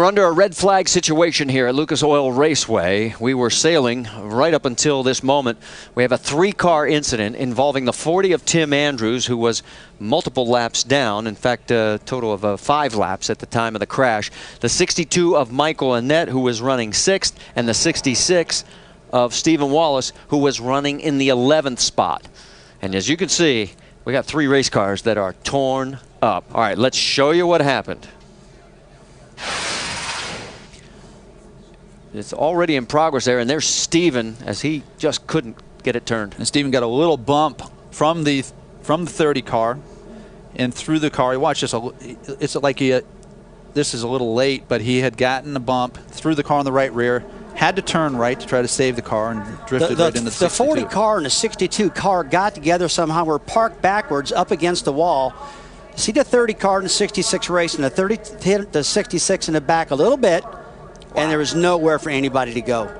We're under a red flag situation here at Lucas Oil Raceway. We were sailing right up until this moment. We have a 3-car incident involving the 40 of Tim Andrews, who was multiple laps down. In fact, a total of 5 laps at the time of the crash. The 62 of Michael Annett, who was running 6th, and the 66 of Stephen Wallace, who was running in the 11th spot. And as you can see, we got 3 race cars that are torn up. All right, let's show you what happened. It's already in progress there, and there's Stephen as he just couldn't get it turned. And Stephen got a little bump from the 30 car and through the car. Watch this. It's like this is a little late, but he had gotten a bump through the car on the right rear, had to turn right to try to save the car, and drifted right into the 62. The 40 car and the 62 car got together somehow, were parked backwards up against the wall. See the 30 car and the 66 racing, the 30 hit the 66 in the back a little bit. And there was nowhere for anybody to go.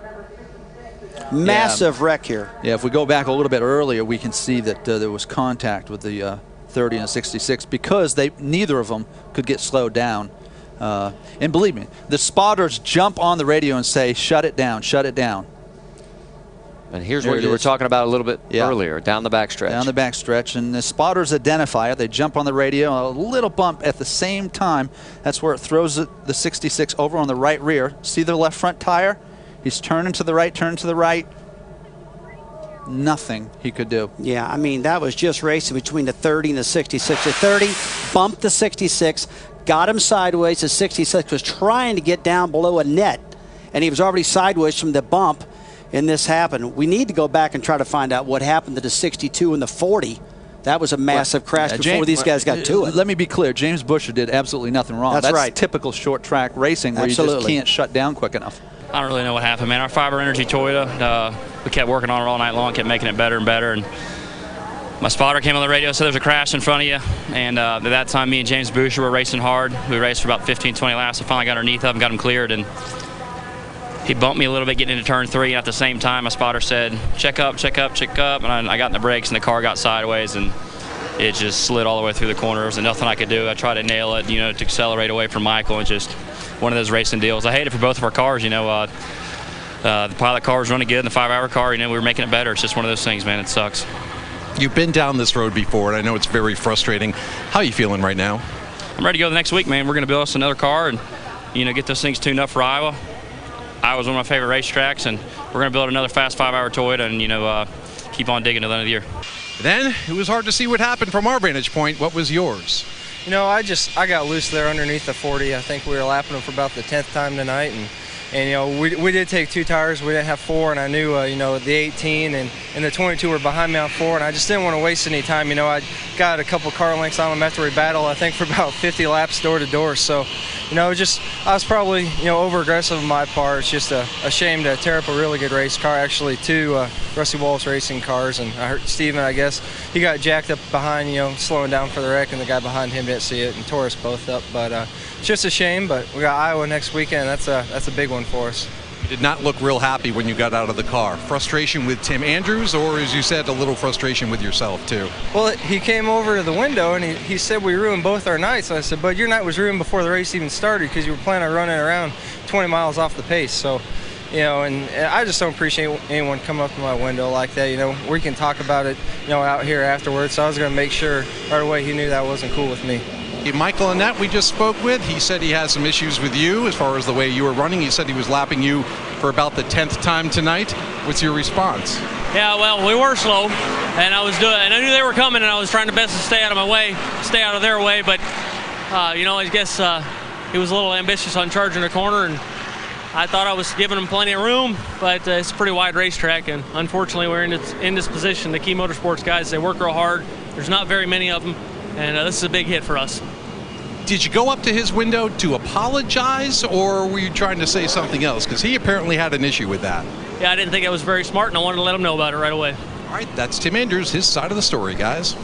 Massive wreck here. Yeah, if we go back a little bit earlier, we can see that there was contact with the 30 and 66 because neither of them could get slowed down. And believe me, the spotters jump on the radio and say, shut it down, shut it down. And here's what you were talking about a little bit earlier, down the backstretch. Down the backstretch, and the spotters identify it. They jump on the radio, a little bump at the same time. That's where it throws the 66 over on the right rear. See the left front tire? He's turning to the right, turning to the right. Nothing he could do. Yeah, I mean, that was just racing between the 30 and the 66. The 30 bumped the 66, got him sideways. The 66 was trying to get down below a net, and he was already sideways from the bump. And this happened. We need to go back and try to find out what happened to the 62 and the 40. That was a massive crash before these guys got to it. Let me be clear. James Busher did absolutely nothing wrong. That's right. Typical short track racing where you just can't shut down quick enough. I don't really know what happened, man. Our Fiber Energy Toyota, we kept working on it all night long, kept making it better and better. And my spotter came on the radio, said there's a crash in front of you. And at that time, me and James Busher were racing hard. We raced for about 15, 20 laps. I finally got underneath of him, got him cleared. And he bumped me a little bit getting into turn 3, and at the same time, my spotter said, check up, check up, check up. And I got in the brakes, and the car got sideways, and it just slid all the way through the corners, and nothing I could do. I tried to nail it, to accelerate away from Michael, and just one of those racing deals. I hate it for both of our cars, the pilot car was running good, and the 5-hour car, we were making it better. It's just one of those things, man. It sucks. You've been down this road before, and I know it's very frustrating. How are you feeling right now? I'm ready to go the next week, man. We're going to build us another car and, get those things tuned up for Iowa. Iowa's one of my favorite racetracks, and we're going to build another fast 5-hour Toyota and, keep on digging to the end of the year. Then it was hard to see what happened from our vantage point. What was yours? I got loose there underneath the 40. I think we were lapping them for about the 10th time tonight, and we did take 2 tires. We didn't have 4, and I knew the 18 and the 22 were behind me on 4, and I just didn't want to waste any time. I got a couple car lengths on them after we battled, I think, for about 50 laps door to door. So I was probably over aggressive on my part. It's just a shame to tear up a really good race car. Actually, 2 Rusty Wallace racing cars, and I heard Steven, I guess he got jacked up behind, slowing down for the wreck, and the guy behind him didn't see it and tore us both up. But it's just a shame. But we got Iowa next weekend. That's a big one for us. You did not look real happy when you got out of the car. Frustration with Tim Andrews, or as you said, a little frustration with yourself too? Well, he came over to the window and he said we ruined both our nights. And I said, but your night was ruined before the race even started because you were planning on running around 20 miles off the pace. So, and I just don't appreciate anyone coming up to my window like that. We can talk about it, out here afterwards. So I was going to make sure right away he knew that wasn't cool with me. Michael Annett, we just spoke with, he said he has some issues with you as far as the way you were running. He said he was lapping you for about the 10th time tonight. What's your response? Yeah, well, we were slow, and I knew they were coming, and I was trying the best to stay out of my way, stay out of their way, but, I guess he was a little ambitious on charging the corner, and I thought I was giving him plenty of room, but it's a pretty wide racetrack, and unfortunately we're in this position. The Key Motorsports guys, they work real hard. There's not very many of them, and this is a big hit for us. Did you go up to his window to apologize, or were you trying to say something else? Because he apparently had an issue with that. Yeah, I didn't think I was very smart, and I wanted to let him know about it right away. All right, that's Tim Andrews, his side of the story, guys.